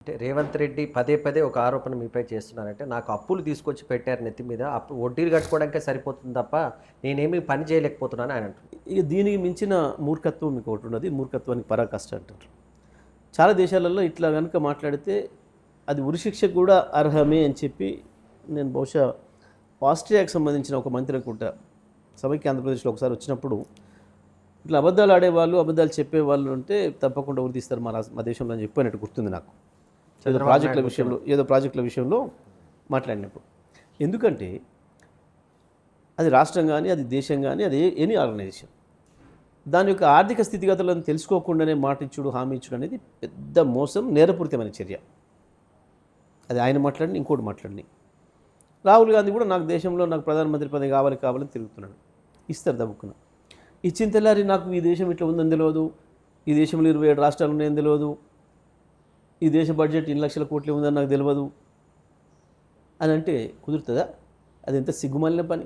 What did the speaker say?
అంటే రేవంత్ రెడ్డి పదే పదే ఒక ఆరోపణ మీపై చేస్తున్నారంటే, నాకు అప్పులు తీసుకొచ్చి పెట్టారు నెత్తి మీద. వడ్డీలు కట్టుకోవడానికే సరిపోతుంది తప్ప, నేనేమి పని చేయలేకపోతున్నాను ఆయన అంటున్నారు. ఇక దీనికి మించిన మూర్ఖత్వం ఇంకొకటి ఉన్నది. మూర్ఖత్వానికి పరాకాష్ట అంటారు. చాలా దేశాలలో ఇట్లా కనుక మాట్లాడితే అది ఉరిశిక్షకు కూడా అర్హమే అని చెప్పి నేను బహుశా ఆస్ట్రియాకి సంబంధించిన ఒక మంత్రి అనుకుంటా సమైక్య ఆంధ్రప్రదేశ్లో ఒకసారి వచ్చినప్పుడు ఇట్లా అబద్ధాలు ఆడేవాళ్ళు, అబద్ధాలు చెప్పేవాళ్ళు ఉంటే తప్పకుండా ఉరి తీస్తారు మా దేశంలో అని చెప్పినట్టు గుర్తుంది నాకు. ఏదో ప్రాజెక్టుల విషయంలో మాట్లాడినప్పుడు. ఎందుకంటే అది రాష్ట్రం కానీ, అది దేశం కానీ, అది ఎనీ ఆర్గనైజేషన్ దాని యొక్క ఆర్థిక స్థితిగతులను తెలుసుకోకుండానే మాట ఇచ్చుడు, హామీ ఇచ్చుడు అనేది పెద్ద మోసం, నేరపూరితమైన చర్య. అది ఆయన మాట్లాడిని, ఇంకోటి మాట్లాడిని. రాహుల్ గాంధీ కూడా నాకు దేశంలో నాకు ప్రధానమంత్రి పదవి కావాలని తిరుగుతున్నాడు. ఇస్తారు దబ్బుకున్న. ఇచ్చిన తెల్లారి నాకు ఈ దేశం ఇట్లా ఉందని తెలియదు, ఈ దేశంలో 27 రాష్ట్రాలు ఉన్నాయని తెలియదు, ఈ దేశ బడ్జెట్ 2 లక్షల కోట్లు ఉందని నాకు తెలియదు అని అంటే కుదురుతుందా? అది ఎంత సిగ్గుమాలిన పని.